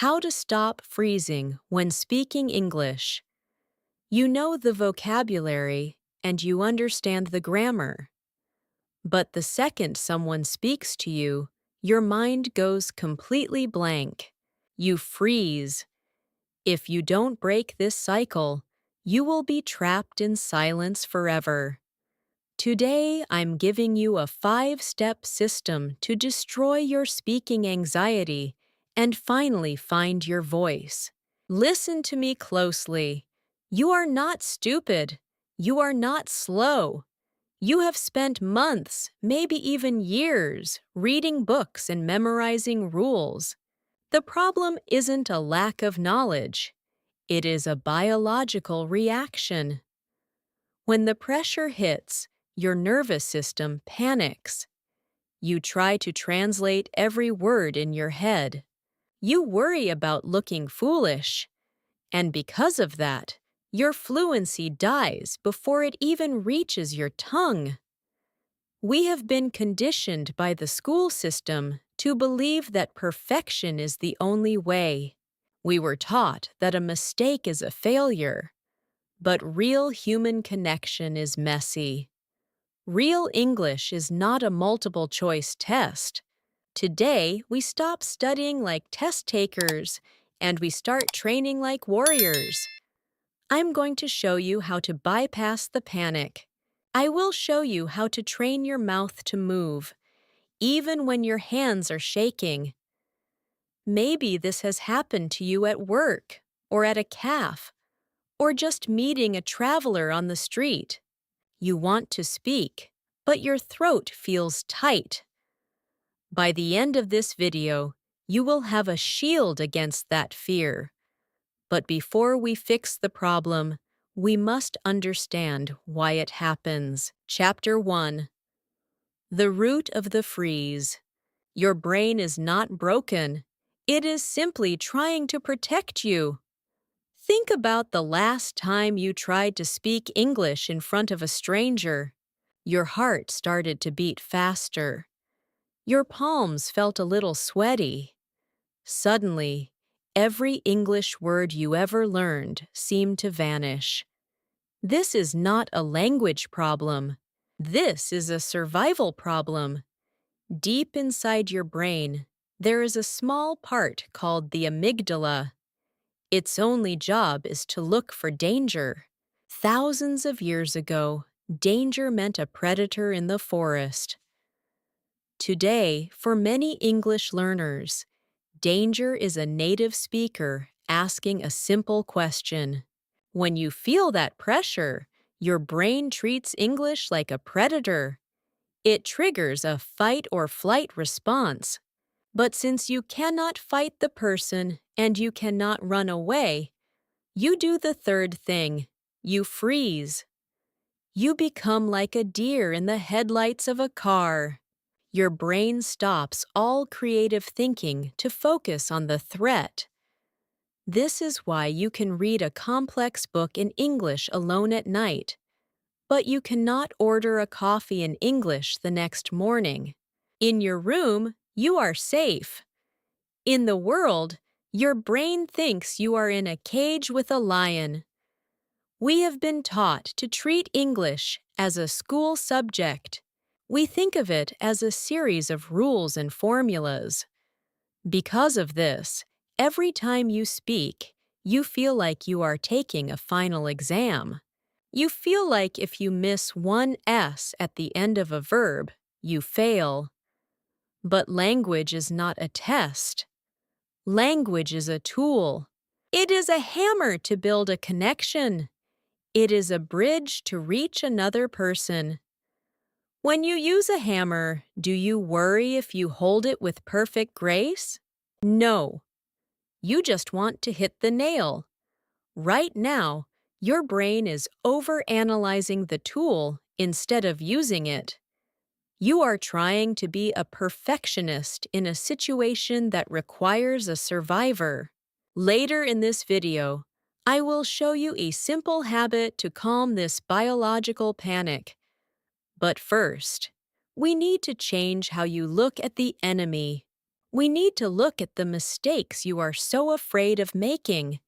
How to stop freezing when speaking English. You know the vocabulary and you understand the grammar. But the second someone speaks to you, your mind goes completely blank. You freeze. If you don't break this cycle, you will be trapped in silence forever. Today, I'm giving you a 5-step system to destroy your speaking anxiety and finally find your voice. Listen to me closely. You are not stupid. You are not slow. You have spent months, maybe even years, reading books and memorizing rules. The problem isn't a lack of knowledge. It is a biological reaction. When the pressure hits, your nervous system panics. You try to translate every word in your head. You worry about looking foolish. And because of that, your fluency dies before it even reaches your tongue. We have been conditioned by the school system to believe that perfection is the only way. We were taught that a mistake is a failure. But real human connection is messy. Real English is not a multiple-choice test. Today, we stop studying like test takers and we start training like warriors. I'm going to show you how to bypass the panic. I will show you how to train your mouth to move, even when your hands are shaking. Maybe this has happened to you at work, or at a cafe, or just meeting a traveler on the street. You want to speak, but your throat feels tight. By the end of this video, you will have a shield against that fear. But before we fix the problem, we must understand why it happens. Chapter 1. The root of the freeze. Your brain is not broken. It is simply trying to protect you. Think about the last time you tried to speak English in front of a stranger. Your heart started to beat faster. Your palms felt a little sweaty. Suddenly, every English word you ever learned seemed to vanish. This is not a language problem. This is a survival problem. Deep inside your brain, there is a small part called the amygdala. Its only job is to look for danger. Thousands of years ago, danger meant a predator in the forest. Today, for many English learners, danger is a native speaker asking a simple question. When you feel that pressure, your brain treats English like a predator. It triggers a fight or flight response. But since you cannot fight the person and you cannot run away, you do the third thing. You freeze. You become like a deer in the headlights of a car. Your brain stops all creative thinking to focus on the threat. This is why you can read a complex book in English alone at night, but you cannot order a coffee in English the next morning. In your room, you are safe. In the world, your brain thinks you are in a cage with a lion. We have been taught to treat English as a school subject. We think of it as a series of rules and formulas. Because of this, every time you speak, you feel like you are taking a final exam. You feel like if you miss one S at the end of a verb, you fail. But language is not a test. Language is a tool. It is a hammer to build a connection. It is a bridge to reach another person. When you use a hammer, do you worry if you hold it with perfect grace? No. You just want to hit the nail. Right now, your brain is overanalyzing the tool instead of using it. You are trying to be a perfectionist in a situation that requires a survivor. Later in this video, I will show you a simple habit to calm this biological panic. But first, we need to change how you look at the enemy. We need to look at the mistakes you are so afraid of making.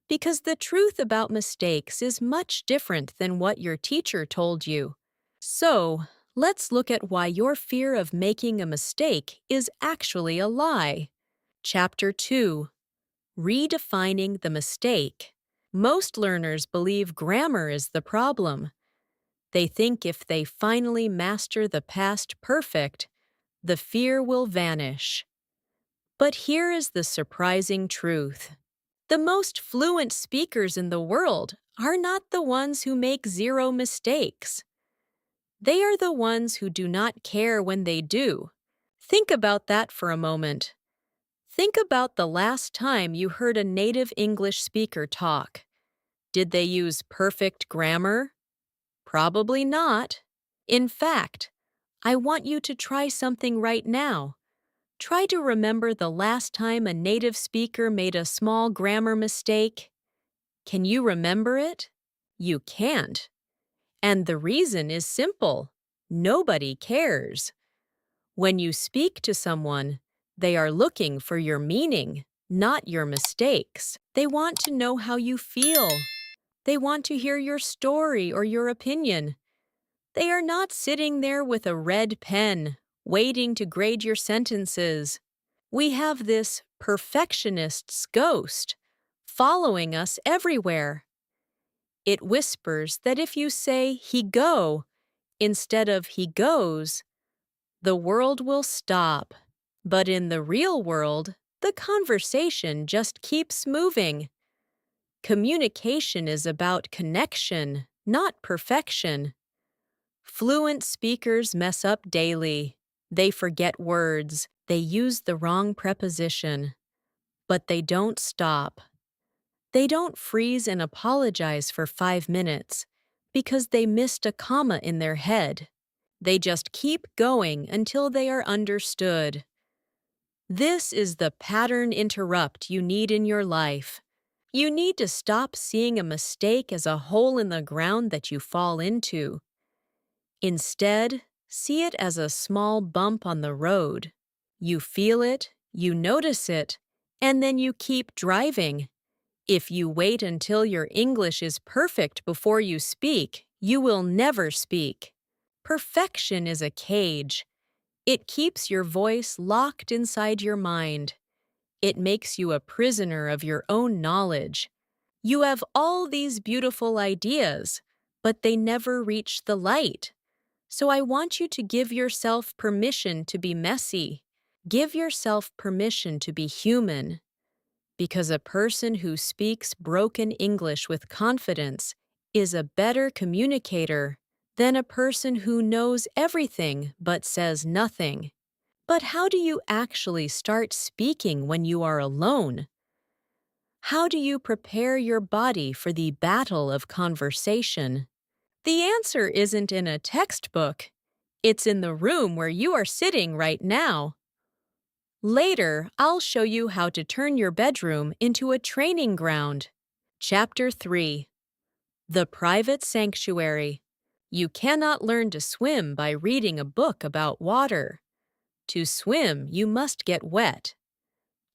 Because the truth about mistakes is much different than what your teacher told you. So, let's look at why your fear of making a mistake is actually a lie. Chapter 2: Redefining the Mistake. Most learners believe grammar is the problem. They think if they finally master the past perfect, the fear will vanish. But here is the surprising truth. The most fluent speakers in the world are not the ones who make zero mistakes. They are the ones who do not care when they do. Think about that for a moment. Think about the last time you heard a native English speaker talk. Did they use perfect grammar? Probably not. In fact, I want you to try something right now. Try to remember the last time a native speaker made a small grammar mistake. Can you remember it? You can't. And the reason is simple. Nobody cares. When you speak to someone, they are looking for your meaning, not your mistakes. They want to know how you feel. They want to hear your story or your opinion. They are not sitting there with a red pen, waiting to grade your sentences. We have this perfectionist's ghost following us everywhere. It whispers that if you say he go instead of he goes, the world will stop. But in the real world, the conversation just keeps moving. Communication is about connection, not perfection. Fluent speakers mess up daily. They forget words. They use the wrong preposition. But they don't stop. They don't freeze and apologize for 5 minutes because they missed a comma in their head. They just keep going until they are understood. This is the pattern interrupt you need in your life. You need to stop seeing a mistake as a hole in the ground that you fall into. Instead, see it as a small bump on the road. You feel it, you notice it, and then you keep driving. If you wait until your English is perfect before you speak, you will never speak. Perfection is a cage. It keeps your voice locked inside your mind. It makes you a prisoner of your own knowledge. You have all these beautiful ideas, but they never reach the light. So I want you to give yourself permission to be messy. Give yourself permission to be human. Because a person who speaks broken English with confidence is a better communicator than a person who knows everything but says nothing. But how do you actually start speaking when you are alone? How do you prepare your body for the battle of conversation? The answer isn't in a textbook. It's in the room where you are sitting right now. Later, I'll show you how to turn your bedroom into a training ground. Chapter 3: The Private Sanctuary. You cannot learn to swim by reading a book about water. To swim, you must get wet.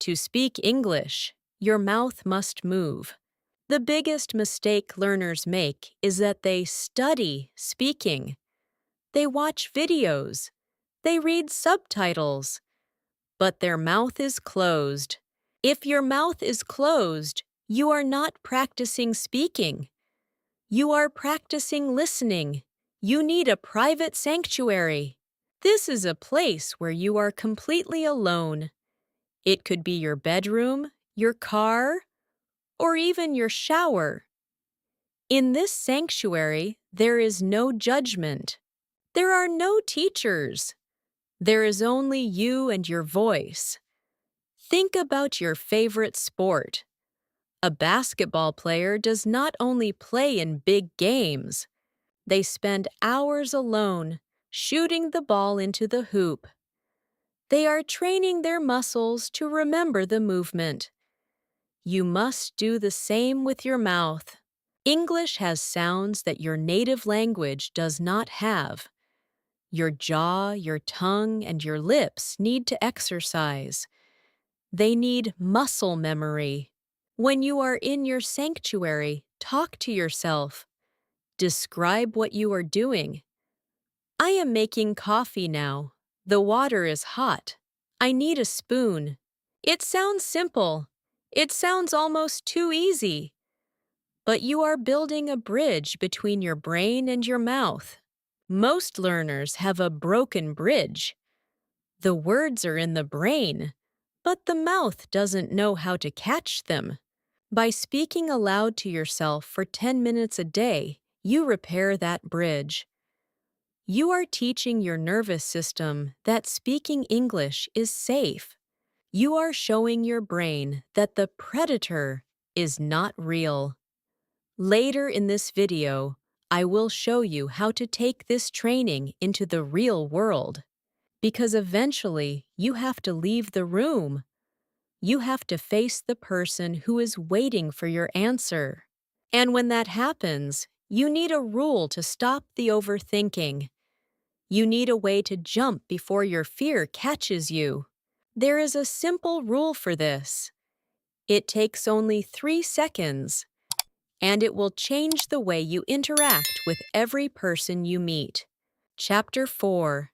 To speak English, your mouth must move. The biggest mistake learners make is that they study speaking. They watch videos. They read subtitles. But their mouth is closed. If your mouth is closed, you are not practicing speaking. You are practicing listening. You need a private sanctuary. This is a place where you are completely alone. It could be your bedroom, your car, or even your shower. In this sanctuary, there is no judgment. There are no teachers. There is only you and your voice. Think about your favorite sport. A basketball player does not only play in big games. They spend hours alone, shooting the ball into the hoop. They are training their muscles to remember the movement. You must do the same with your mouth. English has sounds that your native language does not have. Your jaw, your tongue, and your lips need to exercise. They need muscle memory. When you are in your sanctuary, talk to yourself. Describe what you are doing. I am making coffee now. The water is hot. I need a spoon. It sounds simple. It sounds almost too easy. But you are building a bridge between your brain and your mouth. Most learners have a broken bridge. The words are in the brain, but the mouth doesn't know how to catch them. By speaking aloud to yourself for 10 minutes a day, you repair that bridge. You are teaching your nervous system that speaking English is safe. You are showing your brain that the predator is not real. Later in this video, I will show you how to take this training into the real world. Because eventually, you have to leave the room. You have to face the person who is waiting for your answer. And when that happens, you need a rule to stop the overthinking. You need a way to jump before your fear catches you. There is a simple rule for this. It takes only 3 seconds, and it will change the way you interact with every person you meet. Chapter 4.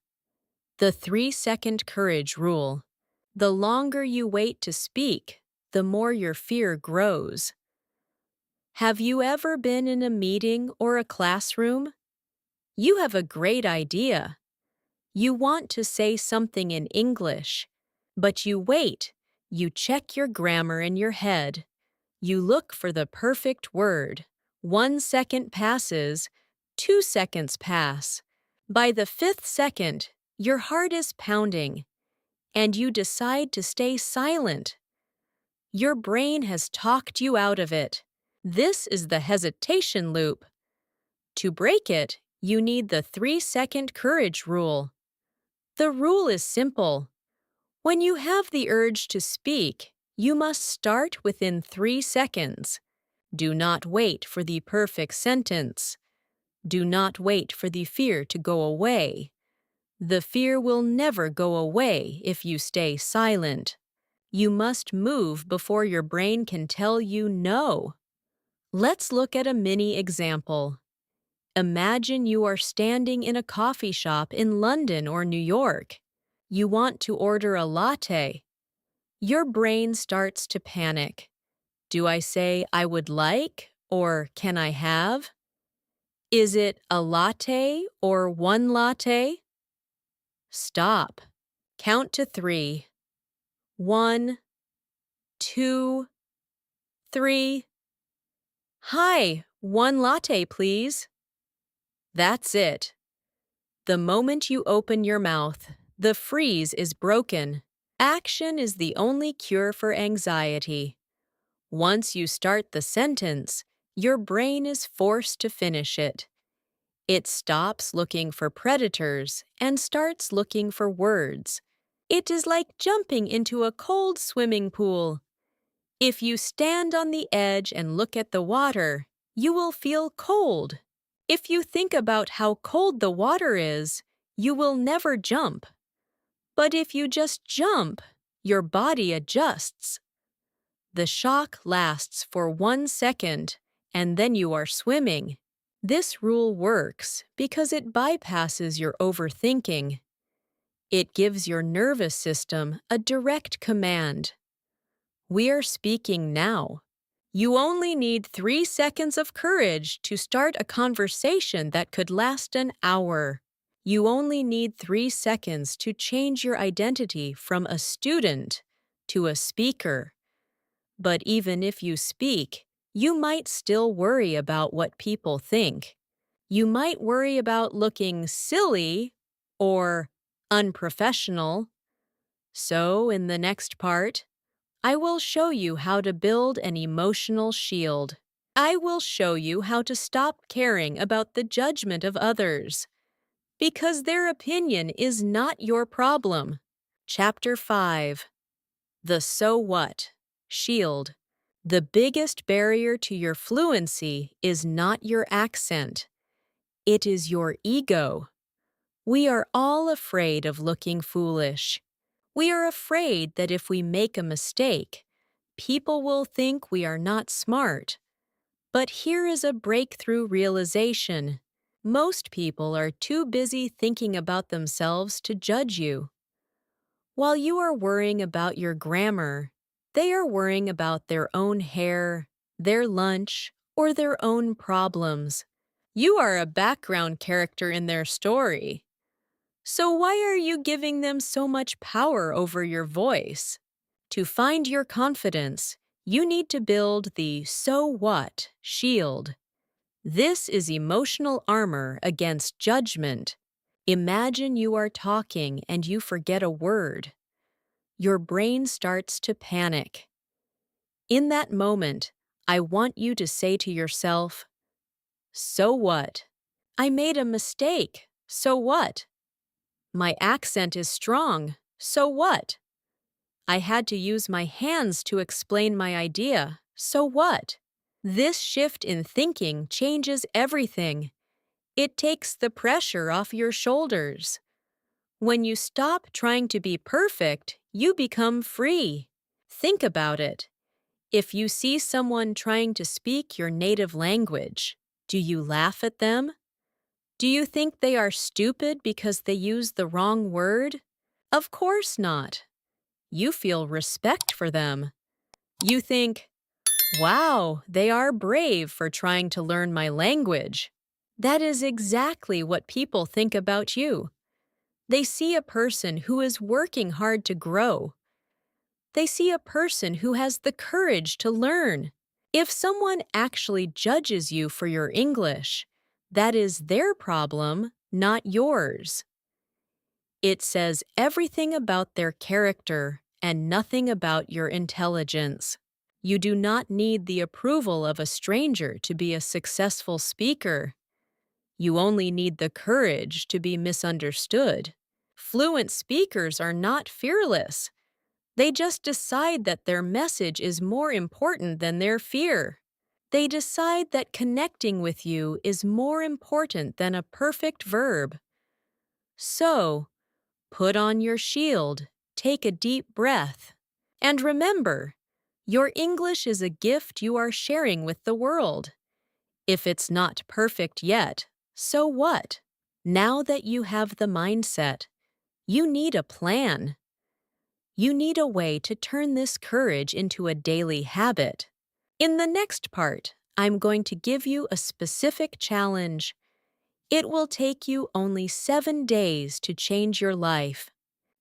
The 3-second courage rule. The longer you wait to speak, the more your fear grows. Have you ever been in a meeting or a classroom? You have a great idea. You want to say something in English, but you wait. You check your grammar in your head. You look for the perfect word. 1 second passes, 2 seconds pass. By the 5th second, your heart is pounding, and you decide to stay silent. Your brain has talked you out of it. This is the hesitation loop. To break it, you need the 3-second courage rule. The rule is simple. When you have the urge to speak, you must start within 3 seconds. Do not wait for the perfect sentence. Do not wait for the fear to go away. The fear will never go away if you stay silent. You must move before your brain can tell you no. Let's look at a mini example. Imagine you are standing in a coffee shop in London or New York. You want to order a latte. Your brain starts to panic. Do I say I would like or can I have? Is it a latte or one latte? Stop. Count to 3. 1, 2, 3. Hi, 1 latte, please. That's it. The moment you open your mouth, the freeze is broken. Action is the only cure for anxiety. Once you start the sentence, your brain is forced to finish it. It stops looking for predators and starts looking for words. It is like jumping into a cold swimming pool. If you stand on the edge and look at the water, you will feel cold. If you think about how cold the water is, you will never jump. But if you just jump, your body adjusts. The shock lasts for 1 second, and then you are swimming. This rule works because it bypasses your overthinking. It gives your nervous system a direct command. We are speaking now. You only need 3 seconds of courage to start a conversation that could last an hour. You only need 3 seconds to change your identity from a student to a speaker. But even if you speak, you might still worry about what people think. You might worry about looking silly or unprofessional. So, in the next part, I will show you how to build an emotional shield. I will show you how to stop caring about the judgment of others, because their opinion is not your problem. Chapter 5. The So What? Shield. The biggest barrier to your fluency is not your accent. It is your ego. We are all afraid of looking foolish. We are afraid that if we make a mistake, people will think we are not smart. But here is a breakthrough realization. Most people are too busy thinking about themselves to judge you. While you are worrying about your grammar, they are worrying about their own hair, their lunch, or their own problems. You are a background character in their story. So why are you giving them so much power over your voice? To find your confidence, you need to build the "so what" shield. This is emotional armor against judgment. Imagine you are talking and you forget a word. Your brain starts to panic. In that moment, I want you to say to yourself, "So what? I made a mistake. So what? My accent is strong. So what? I had to use my hands to explain my idea. So what?" This shift in thinking changes everything. It takes the pressure off your shoulders. When you stop trying to be perfect, you become free. Think about it. If you see someone trying to speak your native language, do you laugh at them? Do you think they are stupid because they use the wrong word? Of course not. You feel respect for them. You think, "Wow, they are brave for trying to learn my language." That is exactly what people think about you. They see a person who is working hard to grow. They see a person who has the courage to learn. If someone actually judges you for your English, that is their problem, not yours. It says everything about their character and nothing about your intelligence. You do not need the approval of a stranger to be a successful speaker. You only need the courage to be misunderstood. Fluent speakers are not fearless. They just decide that their message is more important than their fear. They decide that connecting with you is more important than a perfect verb. So, put on your shield, take a deep breath, and remember, your English is a gift you are sharing with the world. If it's not perfect yet, so what? Now that you have the mindset, you need a plan. You need a way to turn this courage into a daily habit. In the next part, I'm going to give you a specific challenge. It will take you only 7 days to change your life.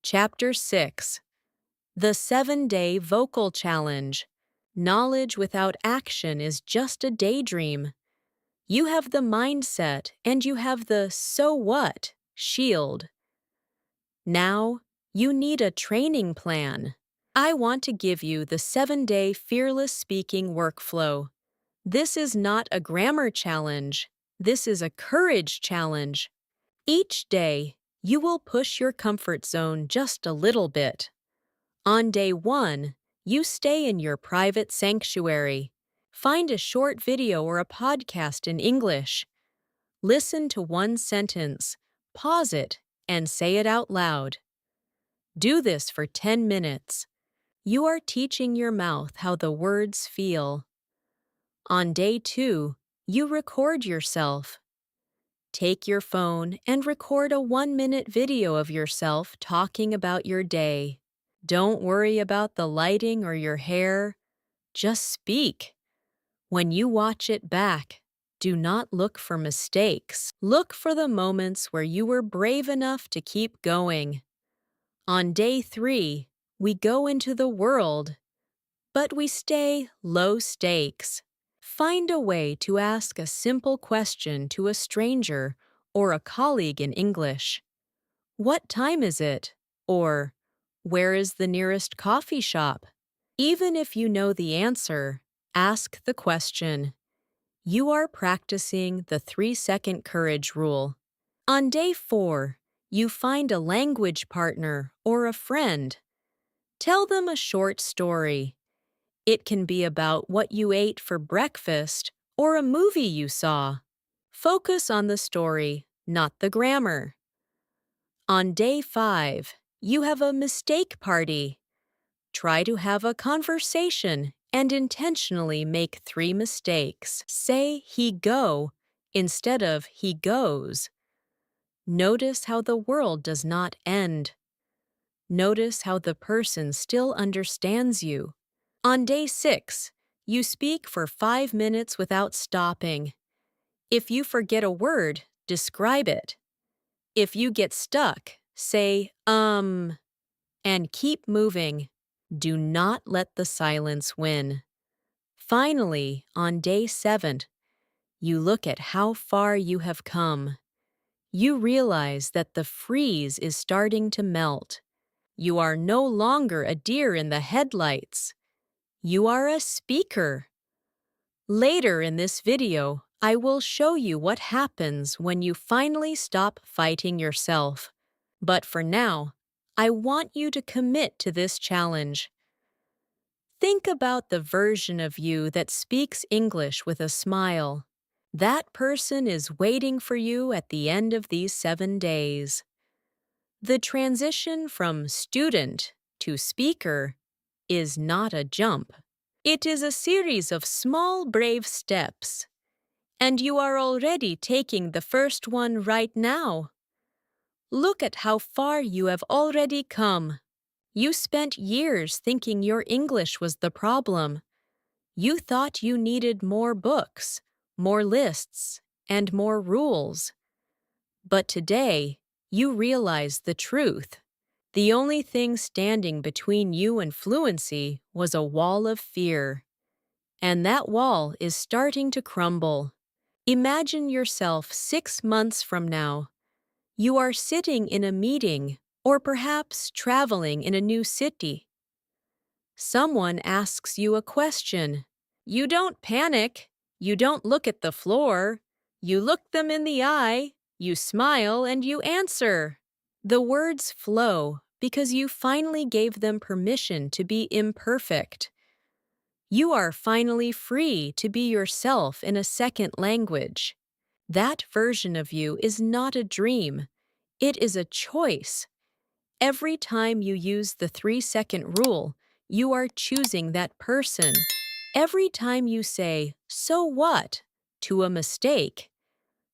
Chapter 6. The 7-Day Vocal Challenge. Knowledge without action is just a daydream. You have the mindset and you have the "so what" shield. Now, you need a training plan. I want to give you the 7-day fearless speaking workflow. This is not a grammar challenge. This is a courage challenge. Each day, you will push your comfort zone just a little bit. On day 1, you stay in your private sanctuary. Find a short video or a podcast in English. Listen to one sentence, pause it, and say it out loud. Do this for 10 minutes. You are teaching your mouth how the words feel. On day 2, you record yourself. Take your phone and record a 1-minute video of yourself talking about your day. Don't worry about the lighting or your hair. Just speak. When you watch it back, do not look for mistakes. Look for the moments where you were brave enough to keep going. On day 3, we go into the world, but we stay low stakes. Find a way to ask a simple question to a stranger or a colleague in English. "What time is it?" Or, "Where is the nearest coffee shop?" Even if you know the answer, ask the question. You are practicing the 3-second courage rule. On day 4, you find a language partner or a friend. Tell them a short story. It can be about what you ate for breakfast or a movie you saw. Focus on the story, not the grammar. On day 5, you have a mistake party. Try to have a conversation and intentionally make 3 mistakes. Say he go instead of he goes. Notice how the world does not end. Notice how the person still understands you. On day 6, you speak for 5 minutes without stopping. If you forget a word, describe it. If you get stuck, say, and keep moving. Do not let the silence win. Finally, on day 7, you look at how far you have come. You realize that the freeze is starting to melt. You are no longer a deer in the headlights. You are a speaker. Later in this video, I will show you what happens when you finally stop fighting yourself. But for now, I want you to commit to this challenge. Think about the version of you that speaks English with a smile. That person is waiting for you at the end of these 7 days. The transition from student to speaker is not a jump. It is a series of small, brave steps. And you are already taking the first one right now. Look at how far you have already come. You spent years thinking your English was the problem. You thought you needed more books, more lists, and more rules. But today, you realize the truth. The only thing standing between you and fluency was a wall of fear. And that wall is starting to crumble. Imagine yourself 6 months from now. You are sitting in a meeting or perhaps traveling in a new city. Someone asks you a question. You don't panic. You don't look at the floor. You look them in the eye. You smile and you answer. The words flow because you finally gave them permission to be imperfect. You are finally free to be yourself in a second language. That version of you is not a dream. It is a choice. Every time you use the 3-second rule, you are choosing that person. Every time you say, "So what?" to a mistake,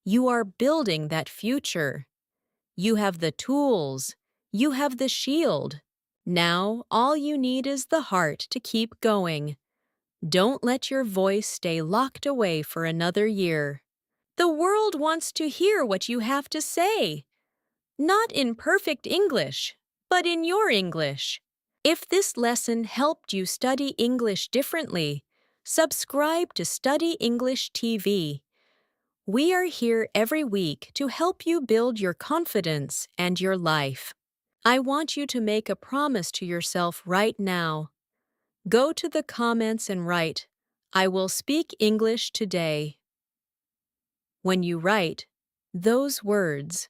you are building that future. You have the tools. You have the shield. Now, all you need is the heart to keep going. Don't let your voice stay locked away for another year. The world wants to hear what you have to say. Not in perfect English, but in your English. If this lesson helped you study English differently, subscribe to Study English TV. We are here every week to help you build your confidence and your life. I want you to make a promise to yourself right now. Go to the comments and write, "I will speak English today." When you write those words,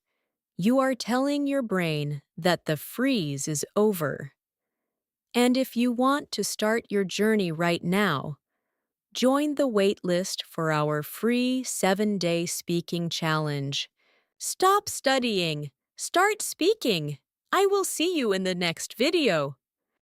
you are telling your brain that the freeze is over. And if you want to start your journey right now, join the waitlist for our free 7-day speaking challenge. Stop studying. Start speaking. I will see you in the next video.